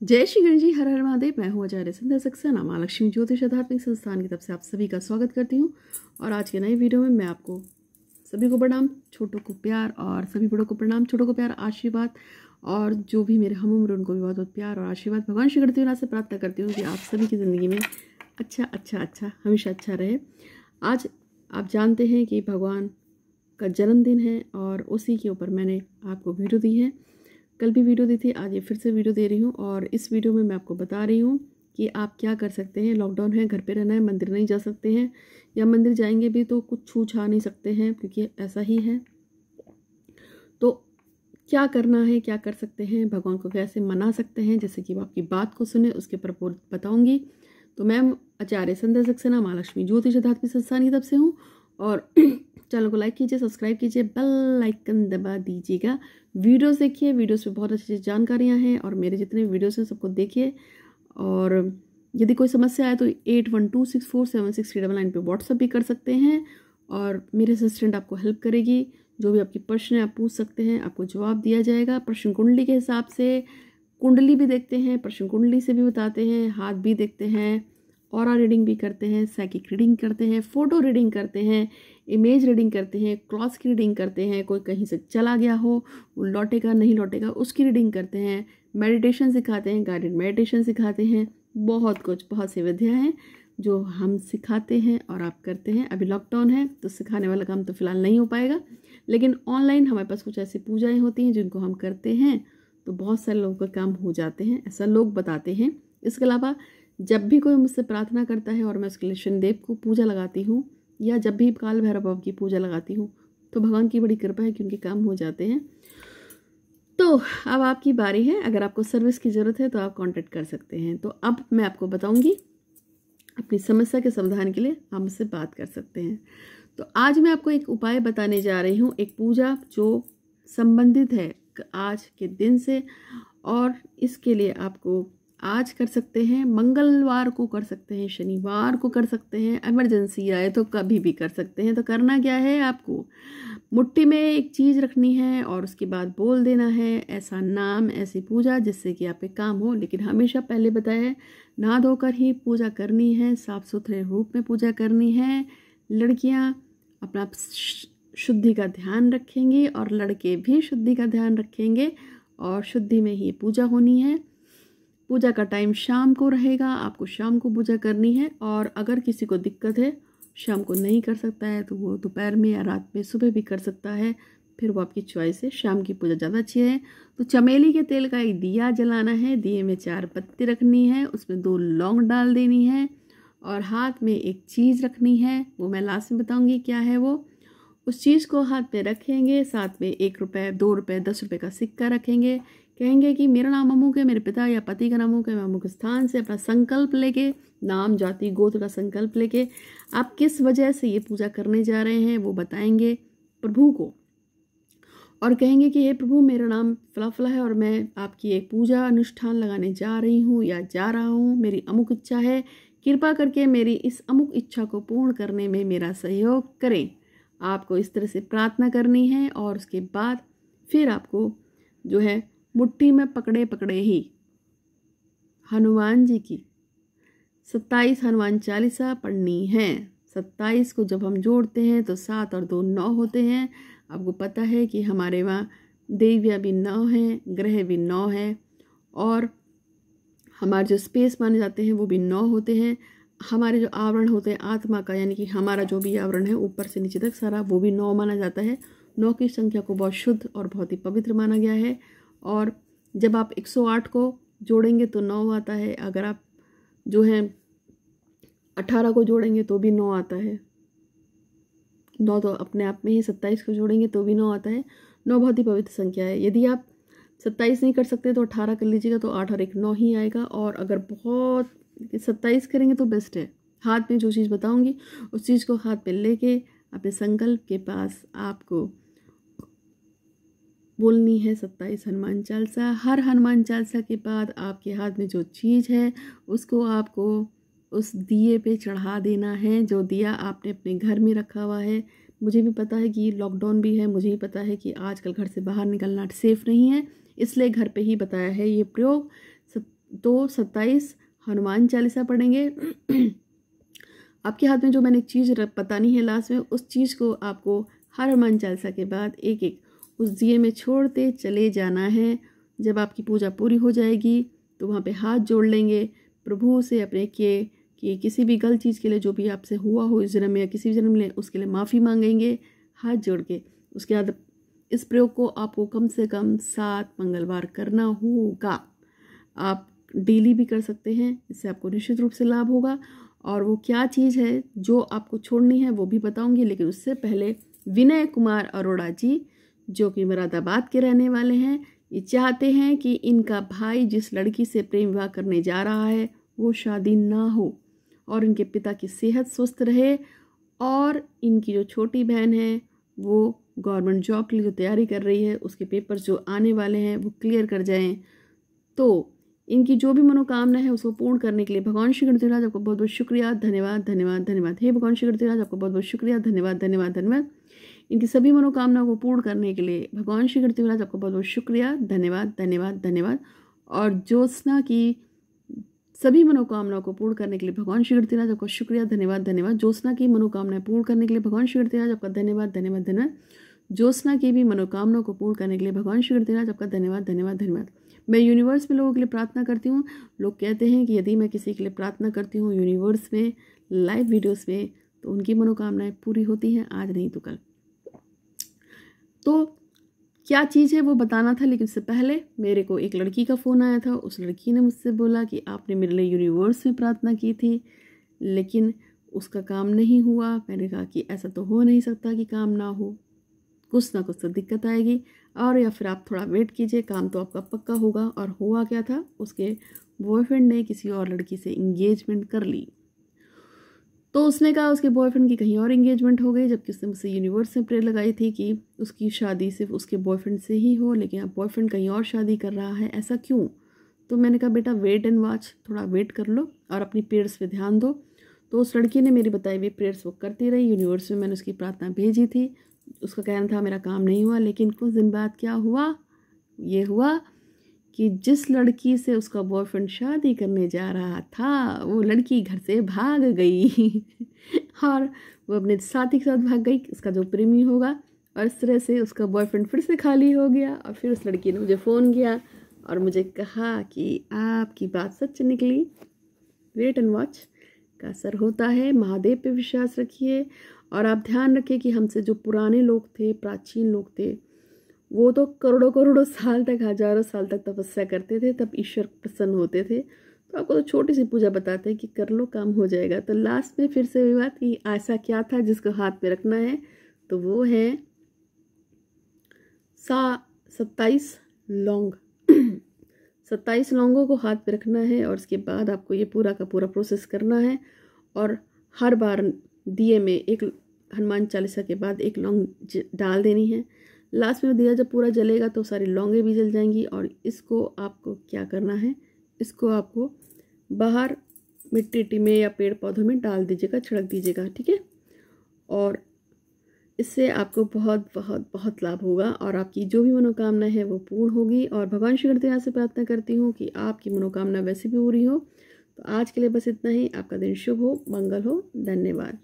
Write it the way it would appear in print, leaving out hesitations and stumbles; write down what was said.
जय श्री गणेश जी, हर हर महादेव। मैं हूँ आचार्य सिंध्या सक्सेना, माँ लक्ष्मी ज्योतिष आध्यात्मिक संस्थान की तरफ से आप सभी का स्वागत करती हूँ। और आज के नए वीडियो में मैं आपको सभी को प्रणाम, छोटों को प्यार और सभी बड़ों को प्रणाम, छोटों को प्यार, आशीर्वाद। और जो भी मेरे हम उम्र उनको भी बहुत बहुत प्यार और आशीर्वाद भगवान श्री गणेश से प्रार्थना करती हूँ कि आप सभी की ज़िंदगी में अच्छा हमेशा अच्छा रहे। आज आप जानते हैं कि भगवान का जन्मदिन है और उसी के ऊपर मैंने आपको वीडियो दी है। कल भी वीडियो दी थी, आज ये फिर से वीडियो दे रही हूँ। और इस वीडियो में मैं आपको बता रही हूँ कि आप क्या कर सकते हैं। लॉकडाउन है, घर पे रहना है, मंदिर नहीं जा सकते हैं, या मंदिर जाएंगे भी तो कुछ छू छा नहीं सकते हैं क्योंकि ऐसा ही है। तो क्या करना है, क्या कर सकते हैं, भगवान को कैसे मना सकते हैं, जैसे कि वो आपकी बात को सुने, उसके ऊपर बताऊँगी। तो मैं आचार्य सिंध्या सक्सेना, माँ लक्ष्मी ज्योतिष आध्यात्मिक संस्थान की तरफ से हूँ। और चैनल को लाइक कीजिए, सब्सक्राइब कीजिए, बेल आइकन दबा दीजिएगा। वीडियोस देखिए, वीडियोस में बहुत अच्छी जानकारियाँ हैं और मेरे जितने वीडियोस हैं सबको देखिए। और यदि कोई समस्या आए तो 8126476399 पे व्हाट्सअप भी कर सकते हैं और मेरे असिस्टेंट आपको हेल्प करेगी। जो भी आपकी प्रश्न है आप पूछ सकते हैं, आपको जवाब दिया जाएगा। प्रश्न कुंडली के हिसाब से कुंडली भी देखते हैं, प्रश्न कुंडली से भी बताते हैं, हाथ भी देखते हैं, ऑरा रीडिंग भी करते हैं, साइकिक रीडिंग करते हैं, फोटो रीडिंग करते हैं, इमेज रीडिंग करते हैं, क्रॉस की रीडिंग करते हैं। कोई कहीं से चला गया हो, वो लौटेगा नहीं लौटेगा, उसकी रीडिंग करते हैं, मेडिटेशन सिखाते हैं, गाइडेड मेडिटेशन सिखाते हैं। बहुत कुछ, बहुत सी विधियाँ हैं जो हम सिखाते हैं और आप करते हैं। अभी लॉकडाउन है तो सिखाने वाला काम तो फिलहाल नहीं हो पाएगा, लेकिन ऑनलाइन हमारे पास कुछ ऐसी पूजाएँ होती हैं जिनको हम करते हैं तो बहुत सारे लोगों का काम हो जाते हैं, ऐसा लोग बताते हैं। इसके अलावा जब भी कोई मुझसे प्रार्थना करता है और मैं उसके लिए शनिदेव को पूजा लगाती हूँ, या जब भी काल भैरव बाबा की पूजा लगाती हूँ, तो भगवान की बड़ी कृपा है कि उनके काम हो जाते हैं। तो अब आपकी बारी है। अगर आपको सर्विस की ज़रूरत है तो आप कांटेक्ट कर सकते हैं। तो अब मैं आपको बताऊंगी, अपनी समस्या के समाधान के लिए आप मुझसे बात कर सकते हैं। तो आज मैं आपको एक उपाय बताने जा रही हूँ, एक पूजा जो संबंधित है आज के दिन से। और इसके लिए आपको आज कर सकते हैं, मंगलवार को कर सकते हैं, शनिवार को कर सकते हैं, इमरजेंसी आए तो कभी भी कर सकते हैं। तो करना क्या है, आपको मुट्ठी में एक चीज़ रखनी है और उसके बाद बोल देना है ऐसा नाम, ऐसी पूजा जिससे कि आप पे काम हो। लेकिन हमेशा पहले बताया है, नहा धोकर ही पूजा करनी है, साफ सुथरे रूप में पूजा करनी है। लड़कियां अपना शुद्धि का ध्यान रखेंगी और लड़के भी शुद्धि का ध्यान रखेंगे और शुद्धि में ही पूजा होनी है। पूजा का टाइम शाम को रहेगा, आपको शाम को पूजा करनी है। और अगर किसी को दिक्कत है, शाम को नहीं कर सकता है, तो वो दोपहर में या रात में, सुबह भी कर सकता है, फिर वो आपकी चॉइस है। शाम की पूजा ज़्यादा अच्छी है। तो चमेली के तेल का एक दिया जलाना है, दिए में 4 पत्ती रखनी है, उसमें 2 लौंग डाल देनी है और हाथ में एक चीज़ रखनी है, वो मैं लास्ट में बताऊँगी क्या है वो। उस चीज़ को हाथ में रखेंगे, साथ में 1 रुपये, 2 रुपये, 10 रुपये का सिक्का रखेंगे। कहेंगे कि मेरा नाम अमुक है, मेरे पिता या पति का नाम अमुक है, मैं अमुक स्थान से अपना संकल्प लेके, नाम, जाति, गोत्र का संकल्प लेके आप किस वजह से ये पूजा करने जा रहे हैं वो बताएंगे प्रभु को। और कहेंगे कि हे प्रभु, मेरा नाम फला फला है और मैं आपकी एक पूजा अनुष्ठान लगाने जा रही हूँ या जा रहा हूँ, मेरी अमुक इच्छा है, कृपा करके मेरी इस अमुक इच्छा को पूर्ण करने में मेरा सहयोग करें। आपको इस तरह से प्रार्थना करनी है। और उसके बाद फिर आपको जो है मुट्ठी में पकड़े पकड़े ही हनुमान जी की 27 हनुमान चालीसा पढ़नी है। 27 को जब हम जोड़ते हैं तो 7 और 2 9 होते हैं। आपको पता है कि हमारे वहाँ देवियाँ भी 9 हैं, ग्रह भी 9 हैं और हमारे जो स्पेस माने जाते हैं वो भी 9 होते हैं। हमारे जो आवरण होते हैं आत्मा का, यानी कि हमारा जो भी आवरण है ऊपर से नीचे तक सारा, वो भी 9 माना जाता है। 9 की संख्या को बहुत शुद्ध और बहुत ही पवित्र माना गया है। और जब आप 108 को जोड़ेंगे तो 9 आता है। अगर आप जो है 18 को जोड़ेंगे तो भी 9 आता है। 9 तो अपने आप में ही, 27 को जोड़ेंगे तो भी 9 आता है। 9 बहुत ही पवित्र संख्या है। यदि आप 27 नहीं कर सकते तो 18 कर लीजिएगा, तो 8 और 1 9 ही आएगा। और अगर बहुत 27 करेंगे तो बेस्ट है। हाथ में जो चीज़ बताऊंगी उस चीज़ को हाथ पे लेके अपने संकल्प के पास आपको बोलनी है 27 हनुमान चालीसा। हर हनुमान चालीसा के बाद आपके हाथ में जो चीज़ है उसको आपको उस दिए पे चढ़ा देना है, जो दिया आपने अपने घर में रखा हुआ है। मुझे भी पता है कि लॉकडाउन भी है, मुझे भी पता है कि आजकल घर से बाहर निकलना सेफ़ नहीं है, इसलिए घर पे ही बताया है ये प्रयोग। तो 27 हनुमान चालीसा पढ़ेंगे। आपके हाथ में जो मैंने एक चीज़ बतानी है लास्ट में, उस चीज़ को आपको हर हनुमान चालीसा के बाद एक एक उस दिए में छोड़ते चले जाना है। जब आपकी पूजा पूरी हो जाएगी तो वहाँ पे हाथ जोड़ लेंगे प्रभु से अपने कि किसी भी गलत चीज़ के लिए जो भी आपसे हुआ हो इस जन्म में या किसी भी जन्म में, उसके लिए माफ़ी मांगेंगे हाथ जोड़ के। उसके बाद इस प्रयोग को आपको कम से कम 7 मंगलवार करना होगा। आप डेली भी कर सकते हैं, इससे आपको निश्चित रूप से लाभ होगा। और वो क्या चीज़ है जो आपको छोड़नी है वो भी बताऊंगी, लेकिन उससे पहले विनय कुमार अरोड़ा जी जो कि मुरादाबाद के रहने वाले हैं, ये चाहते हैं कि इनका भाई जिस लड़की से प्रेम विवाह करने जा रहा है वो शादी ना हो और इनके पिता की सेहत स्वस्थ रहे, और इनकी जो छोटी बहन है वो गवर्नमेंट जॉब के लिए जो तैयारी कर रही है उसके पेपर्स जो आने वाले हैं वो क्लियर कर जाएं। तो इनकी जो भी मनोकामना है उसको पूर्ण करने के लिए भगवान श्री गणेश आपको बहुत बहुत शुक्रिया, धन्यवाद धन्यवाद धन्यवाद। हे भगवान श्री गणेश आपको बहुत बहुत शुक्रिया, धन्यवाद धन्यवाद धन्यवाद। इनकी सभी मनोकामनाओं को पूर्ण करने के लिए भगवान श्री गणेश आपको बहुत बहुत शुक्रिया, धन्यवाद धन्यवाद धन्यवाद। और ज्योत्सना की सभी मनोकामनाओं को पूर्ण करने के लिए भगवान श्री गणेश आपका शुक्रिया, धन्यवाद धन्यवाद। ज्योत्सना की मनोकामनाएं पूर्ण करने के लिए भगवान श्री गणेश आपका धन्यवाद धन्यवाद धन्यवाद। ज्योत्सना की भी मनोकामनाओं को पूर्ण करने के लिए भगवान श्री गणेश आपका धन्यवाद धन्यवाद धन्यवाद। मैं यूनिवर्स में लोगों के लिए प्रार्थना करती हूँ। लोग कहते हैं कि यदि मैं किसी के लिए प्रार्थना करती हूँ यूनिवर्स में लाइव वीडियोस में तो उनकी मनोकामनाएं पूरी होती हैं, आज नहीं तो कल। तो क्या चीज़ है वो बताना था, लेकिन उससे पहले मेरे को एक लड़की का फ़ोन आया था। उस लड़की ने मुझसे बोला कि आपने मेरे लिए यूनिवर्स में प्रार्थना की थी लेकिन उसका काम नहीं हुआ। मैंने कहा कि ऐसा तो हो नहीं सकता कि काम ना हो, कुछ ना कुछ तो दिक्कत आएगी, और या फिर आप थोड़ा वेट कीजिए, काम तो आपका पक्का होगा। और हुआ क्या था, उसके बॉयफ्रेंड ने किसी और लड़की से इंगेजमेंट कर ली। तो उसने कहा उसके बॉयफ्रेंड की कहीं और इंगेजमेंट हो गई, जबकि उसने मुझसे यूनिवर्स में प्रेयर लगाई थी कि उसकी शादी सिर्फ उसके बॉयफ्रेंड से ही हो, लेकिन अब बॉयफ्रेंड कहीं और शादी कर रहा है, ऐसा क्यों? तो मैंने कहा बेटा वेट एंड वॉच, थोड़ा वेट कर लो और अपनी प्रेयर्स पे ध्यान दो। तो उस लड़की ने मेरी बताई हुई प्रेयर्स वो करती रही। यूनिवर्स में मैंने उसकी प्रार्थना भेजी थी, उसका कहना था मेरा काम नहीं हुआ। लेकिन कुछ दिन बाद क्या हुआ, ये हुआ कि जिस लड़की से उसका बॉयफ्रेंड शादी करने जा रहा था वो लड़की घर से भाग गई और वो अपने साथी के साथ भाग गई, उसका जो प्रेमी होगा। और इस तरह से उसका बॉयफ्रेंड फिर से खाली हो गया। और फिर उस लड़की ने मुझे फ़ोन किया और मुझे कहा कि आपकी बात सच निकली, वेट एंड वॉच का असर होता है, महादेव पे विश्वास रखिए। और आप ध्यान रखिए कि हमसे जो पुराने लोग थे, प्राचीन लोग थे, वो तो करोड़ों करोड़ों साल तक, हजारों साल तक तपस्या करते थे, तब ईश्वर प्रसन्न होते थे। तो आपको तो छोटी सी पूजा बताते हैं कि कर लो काम हो जाएगा। तो लास्ट में फिर से वही बात कि ऐसा क्या था जिसको हाथ में रखना है, तो वो है 27 लौंग 27 लौंगों को हाथ पे रखना है और उसके बाद आपको ये पूरा का पूरा प्रोसेस करना है। और हर बार दिए में एक हनुमान चालीसा के बाद एक लौंग डाल देनी है। लास्ट में दिया जब पूरा जलेगा तो सारी लौंगे भी जल जाएंगी। और इसको आपको क्या करना है, इसको आपको बाहर मिट्टी में या पेड़ पौधों में डाल दीजिएगा, छिड़क दीजिएगा, ठीक है। और इससे आपको बहुत बहुत बहुत लाभ होगा और आपकी जो भी मनोकामना है वो पूर्ण होगी। और भगवान श्री गणेश से प्रार्थना करती हूँ कि आपकी मनोकामना वैसे भी पूरी हो। तो आज के लिए बस इतना ही। आपका दिन शुभ हो, मंगल हो, धन्यवाद।